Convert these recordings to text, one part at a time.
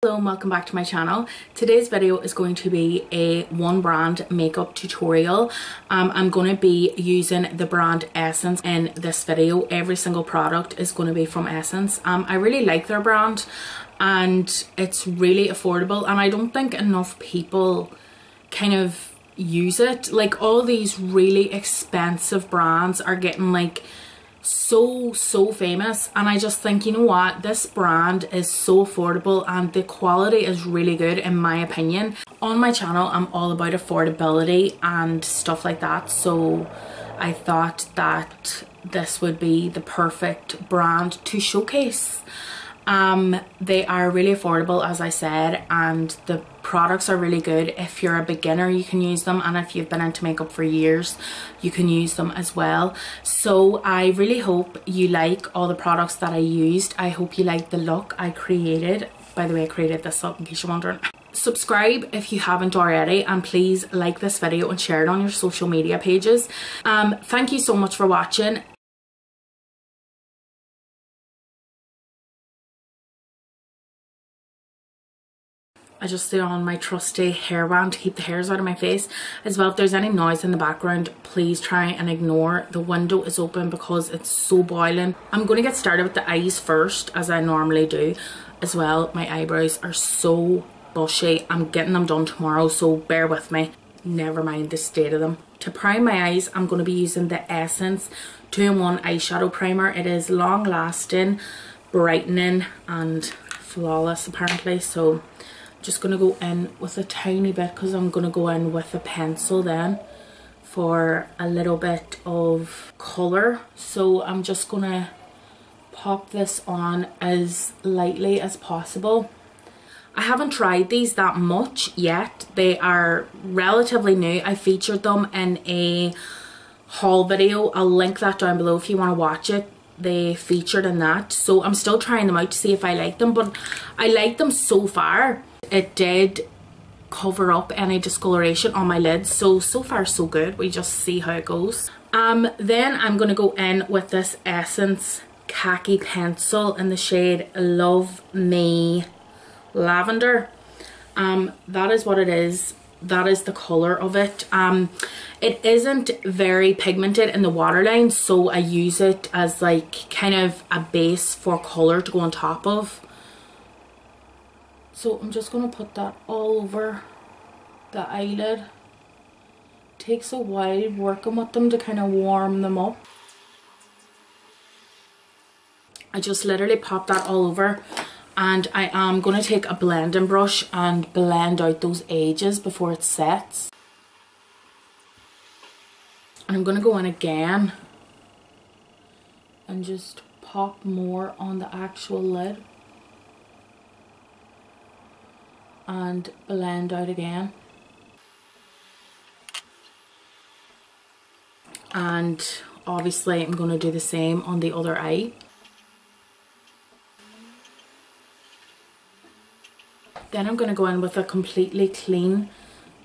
Hello and welcome back to my channel. Today's video is going to be a one brand makeup tutorial. I'm going to be using the brand Essence in this video. Every single product is going to be from Essence. I really like their brand and it's really affordable, and I don't think enough people kind of use it. Like, all these really expensive brands are getting like so famous, and I just think, you know what, this brand is so affordable and the quality is really good in my opinion. On my channel I'm all about affordability and stuff like that, so I thought that this would be the perfect brand to showcase. They are really affordable, as I said, and the products are really good. If you're a beginner you can use them, and if you've been into makeup for years you can use them as well. So I really hope you like all the products that I used. I hope you like the look I created. By the way, I created this up in case you're wondering. Subscribe if you haven't already, and please like this video and share it on your social media pages. Thank you so much for watching. I just threw on my trusty hairband to keep the hairs out of my face. As well, if there's any noise in the background, please try and ignore. The window is open because it's so boiling. I'm going to get started with the eyes first, as I normally do. As well, my eyebrows are so bushy. I'm getting them done tomorrow, so bear with me. Never mind the state of them. To prime my eyes, I'm going to be using the Essence 2-in-1 eyeshadow primer. It is long lasting, brightening and flawless apparently, so just going to go in with a tiny bit because I'm going to go in with a pencil then for a little bit of colour. So I'm just going to pop this on as lightly as possible. I haven't tried these that much yet. They are relatively new. I featured them in a haul video. I'll link that down below if you want to watch it. They featured in that. So I'm still trying them out to see if I like them, but I like them so far. It did cover up any discoloration on my lids, so far so good. We just see how it goes. Then I'm going to go in with this Essence Khaki pencil in the shade Love Me Lavender. That is what it is. That is the colour of it. It isn't very pigmented in the waterline, so I use it as like kind of a base for colour to go on top of. So I'm just going to put that all over the eyelid. Takes a while working with them to kind of warm them up. I just literally pop that all over, and I am going to take a blending brush and blend out those edges before it sets. And I'm going to go in again and just pop more on the actual lid. And blend out again. And obviously I'm going to do the same on the other eye. Then I'm going to go in with a completely clean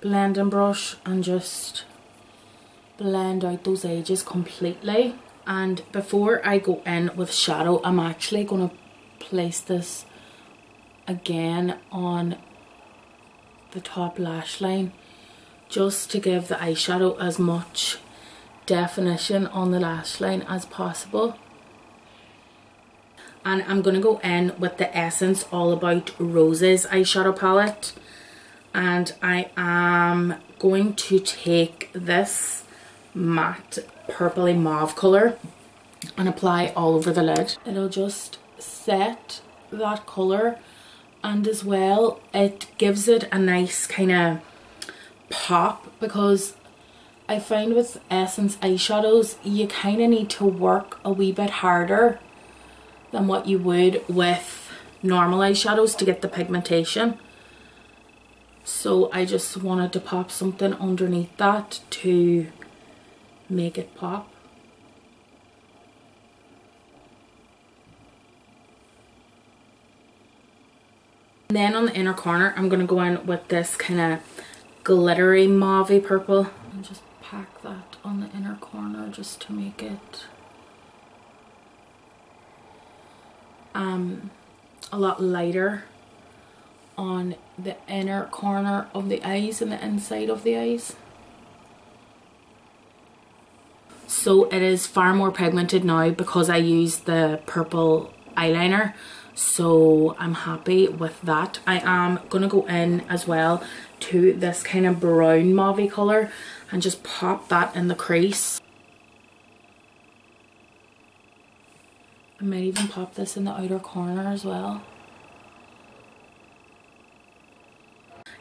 blending brush and just blend out those edges completely. And before I go in with shadow, I'm actually going to place this again on the top lash line, just to give the eyeshadow as much definition on the lash line as possible. And I'm going to go in with the Essence All About Roses eyeshadow palette, and I am going to take this matte purpley mauve colour and apply all over the lid. It'll just set that colour, and as well it gives it a nice kind of pop, because I find with Essence eyeshadows you kind of need to work a wee bit harder than what you would with normal eyeshadows to get the pigmentation. So I just wanted to pop something underneath that to make it pop. And then on the inner corner I'm going to go in with this kind of glittery mauvey purple and just pack that on the inner corner just to make it a lot lighter on the inner corner of the eyes and the inside of the eyes. So it is far more pigmented now because I used the purple eyeliner, so I'm happy with that. I am gonna go in as well to this kind of brown mauvey colour and just pop that in the crease. I might even pop this in the outer corner as well.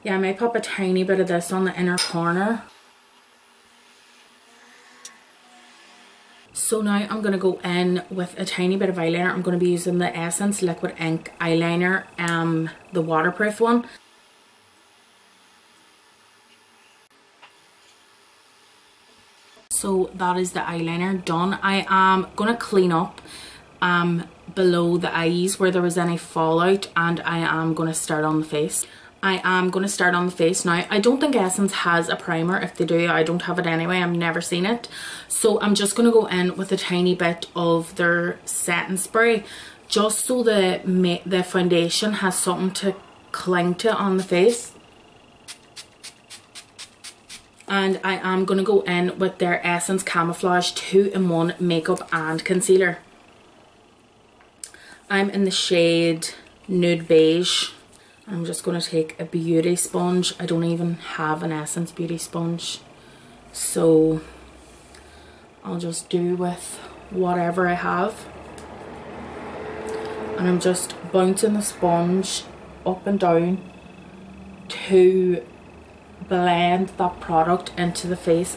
Yeah, I might pop a tiny bit of this on the inner corner. So now I'm going to go in with a tiny bit of eyeliner. I'm going to be using the Essence Liquid Ink eyeliner, the waterproof one. So that is the eyeliner done. I am going to clean up below the eyes where there was any fallout, and I am going to start on the face. I am going to start on the face now. I don't think Essence has a primer. If they do, I don't have it anyway. I've never seen it. So I'm just going to go in with a tiny bit of their setting spray, just so the foundation has something to cling to on the face. And I am going to go in with their Essence Camouflage 2-in-1 makeup and concealer. I'm in the shade Nude Beige. I'm just going to take a beauty sponge. I don't even have an Essence beauty sponge, so I'll just do with whatever I have. And I'm just bouncing the sponge up and down to blend that product into the face.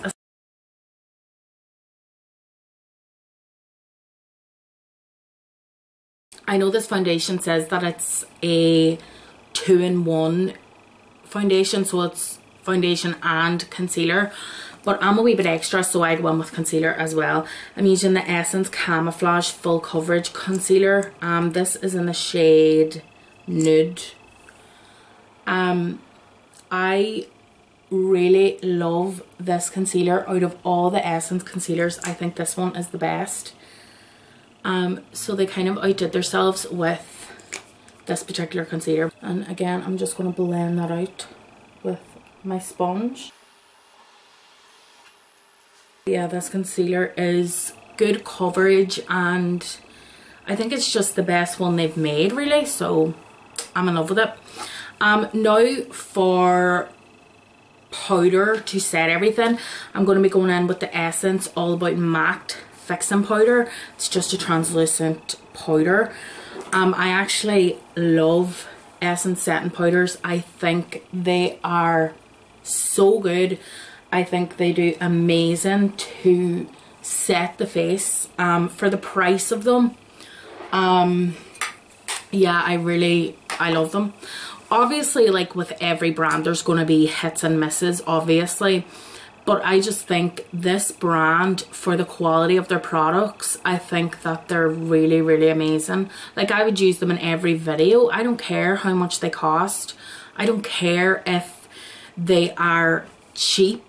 I know this foundation says that it's a 2-in-1 foundation, so it's foundation and concealer, but I'm a wee bit extra, so I go in with concealer as well. I'm using the Essence Camouflage Full Coverage Concealer. This is in the shade Nude. I really love this concealer. Out of all the Essence concealers, I think this one is the best. So they kind of outdid themselves with this particular concealer. And again, I'm just going to blend that out with my sponge. Yeah, this concealer is good coverage, and I think it's just the best one they've made, really, so I'm in love with it. Now for powder to set everything, I'm going to be going in with the Essence All About Matte Fixing Powder. It's just a translucent powder. I actually love Essence setting powders. I think they are so good. I think they do amazing to set the face for the price of them. Yeah, I love them. Obviously, like with every brand, there's going to be hits and misses, obviously. But I just think this brand, for the quality of their products, I think that they're really, really amazing. Like, I would use them in every video. I don't care how much they cost. I don't care if they are cheap.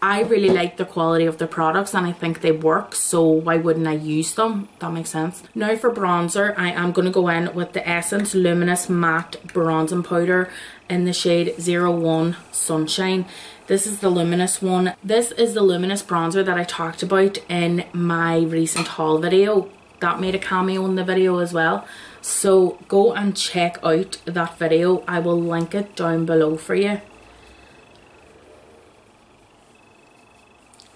I really like the quality of their products, and I think they work, so why wouldn't I use them? That makes sense. Now for bronzer, I am going to go in with the Essence Luminous Matte Bronzing Powder in the shade 01 Sunshine. This is the luminous one. This is the luminous bronzer that I talked about in my recent haul video. That made a cameo in the video as well. So go and check out that video. I will link it down below for you.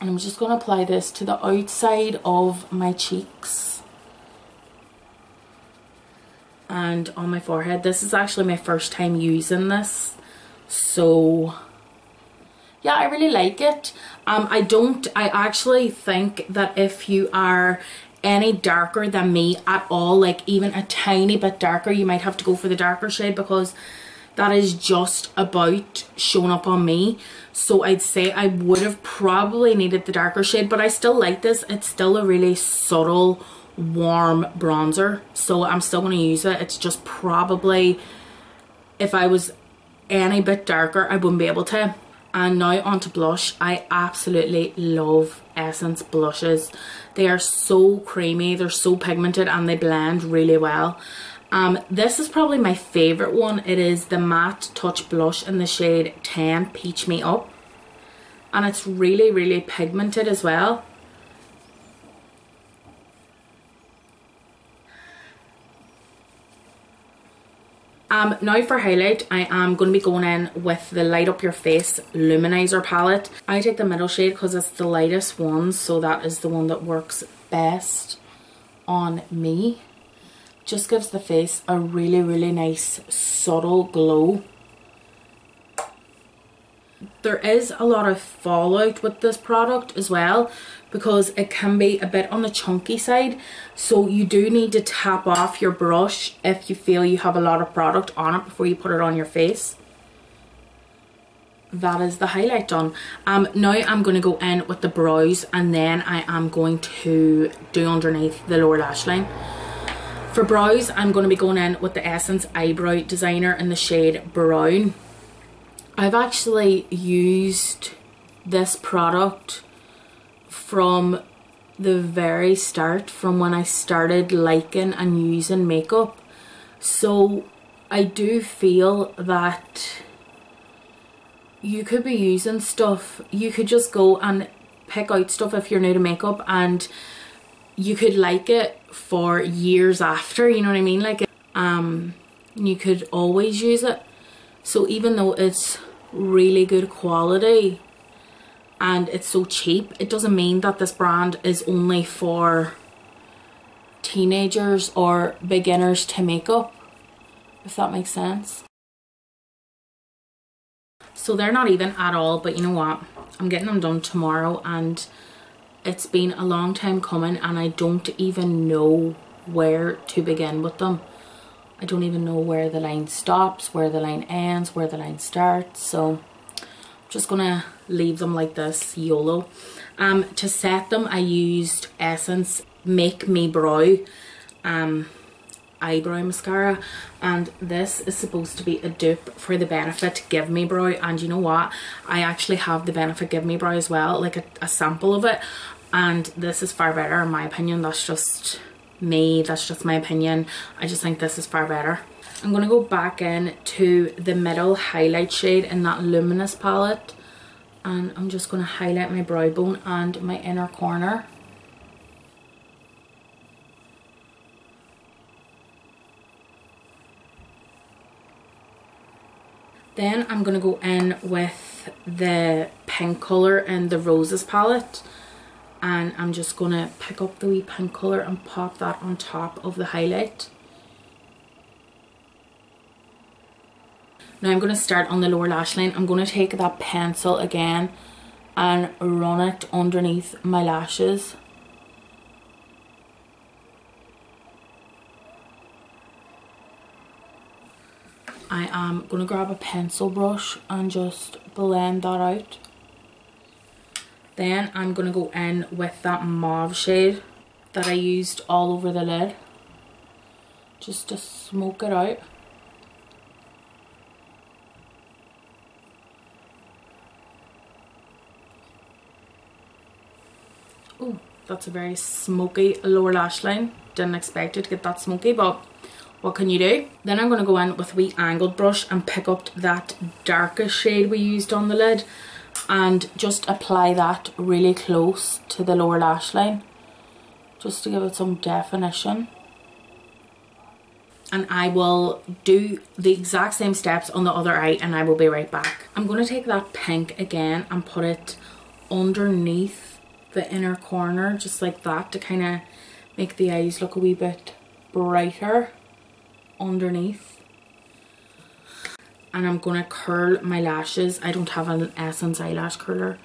And I'm just going to apply this to the outside of my cheeks and on my forehead. This is actually my first time using this, so yeah, I really like it. I actually think that if you are any darker than me at all, like even a tiny bit darker, you might have to go for the darker shade, because that is just about showing up on me. So I'd say I would have probably needed the darker shade, but I still like this. It's still a really subtle, warm bronzer, so I'm still going to use it. It's just probably, if I was any bit darker, I wouldn't be able to. And now onto blush. I absolutely love Essence blushes. They are so creamy, they're so pigmented, and they blend really well. This is probably my favourite one. It is the Matte Touch Blush in the shade 10 Peach Me Up. And it's really, really pigmented as well. Now for highlight, I am going to be going in with the Light Up Your Face Luminizer palette. I take the middle shade because it's the lightest one, so that is the one that works best on me. Just gives the face a really, really nice subtle glow. There is a lot of fallout with this product as well, because it can be a bit on the chunky side, so you do need to tap off your brush if you feel you have a lot of product on it before you put it on your face. That is the highlight done. Now I'm going to go in with the brows, and then I am going to do underneath the lower lash line. For brows, I'm going to be going in with the Essence Eyebrow Designer in the shade Brown. I've actually used this product from the very start, from when I started liking and using makeup. So I do feel that you could be using stuff, you could just go and pick out stuff if you're new to makeup, and you could like it for years after, you know what I mean? Like, you could always use it. So even though it's really good quality and it's so cheap, it doesn't mean that this brand is only for teenagers or beginners to makeup, if that makes sense. So they're not even at all, but you know what? I'm getting them done tomorrow, and it's been a long time coming, and I don't even know where to begin with them. I don't even know where the line stops, where the line ends, where the line starts. So I'm just gonna leave them like this, YOLO. To set them, I used Essence Make Me Brow eyebrow mascara, and this is supposed to be a dupe for the Benefit Give Me Brow. And you know what, I actually have the Benefit Give Me Brow as well, like a sample of it, and this is far better in my opinion. That's just me, that's just my opinion. I just think this is far better. I'm going to go back in to the middle highlight shade in that Luminous palette, and I'm just going to highlight my brow bone and my inner corner. Then I'm going to go in with the pink colour in the Roses palette, and I'm just going to pick up the wee pink colour and pop that on top of the highlight. Now I'm going to start on the lower lash line. I'm going to take that pencil again and run it underneath my lashes. I am going to grab a pencil brush and just blend that out. Then I'm going to go in with that mauve shade that I used all over the lid, just to smoke it out. Oh, that's a very smoky lower lash line. Didn't expect it to get that smoky, but what can you do? Then I'm going to go in with a wee angled brush and pick up that darkest shade we used on the lid, and just apply that really close to the lower lash line, just to give it some definition. And I will do the exact same steps on the other eye, and I will be right back. I'm going to take that pink again and put it underneath the inner corner, just like that, to kind of make the eyes look a wee bit brighter underneath. And I'm going to curl my lashes. I don't have an Essence eyelash curler.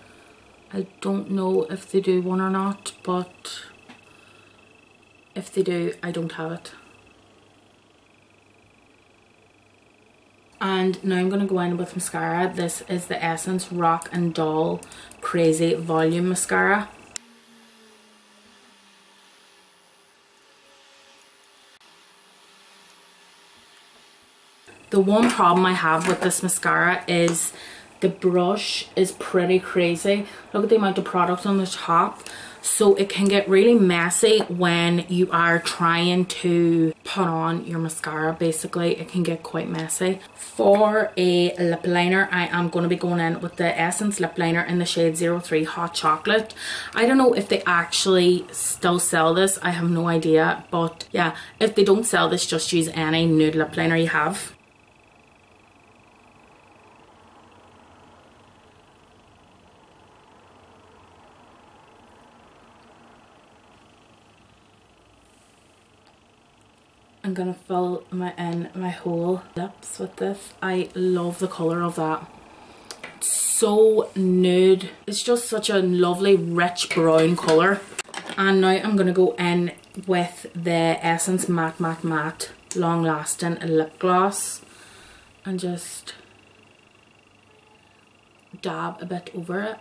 I don't know if they do one or not, but if they do, I don't have it. And now I'm going to go in with mascara. This is the Essence ROCKnDOLL Crazy Volume Mascara. The one problem I have with this mascara is the brush is pretty crazy. Look at the amount of product on the top, so it can get really messy when you are trying to put on your mascara. Basically, it can get quite messy. For a lip liner, I am going to be going in with the Essence lip liner in the shade 03 Hot Chocolate. I don't know if they actually still sell this, I have no idea, but yeah, if they don't sell this, just use any nude lip liner you have. I'm gonna fill my whole lips with this. I love the colour of that. It's so nude. It's just such a lovely rich brown colour. And now I'm gonna go in with the Essence Matte Long Lasting Lip Gloss and just dab a bit over it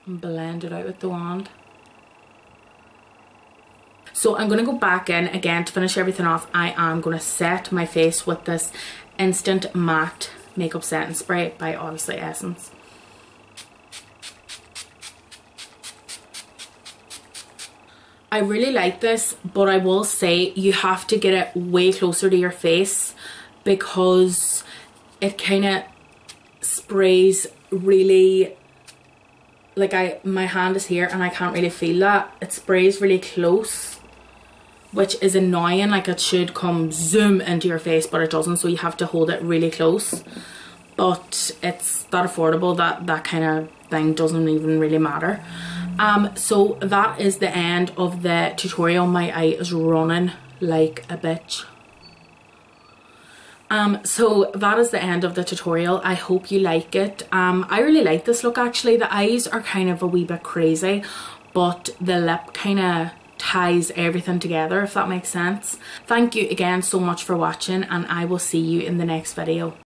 and blend it out with the wand. So I'm going to go back in again to finish everything off. I am going to set my face with this Instant Matte Makeup Setting Spray by obviously Essence. I really like this, but I will say you have to get it way closer to your face because it kind of sprays really, like my hand is here and I can't really feel that. It sprays really close, which is annoying. Like it should come zoom into your face, but it doesn't, so you have to hold it really close. But it's that affordable that that kind of thing doesn't even really matter. So that is the end of the tutorial. My eye is running like a bitch. So that is the end of the tutorial. I hope you like it. I really like this look actually. The eyes are kind of a wee bit crazy, but the lip kind of ties everything together, if that makes sense. Thank you again so much for watching, and I will see you in the next video.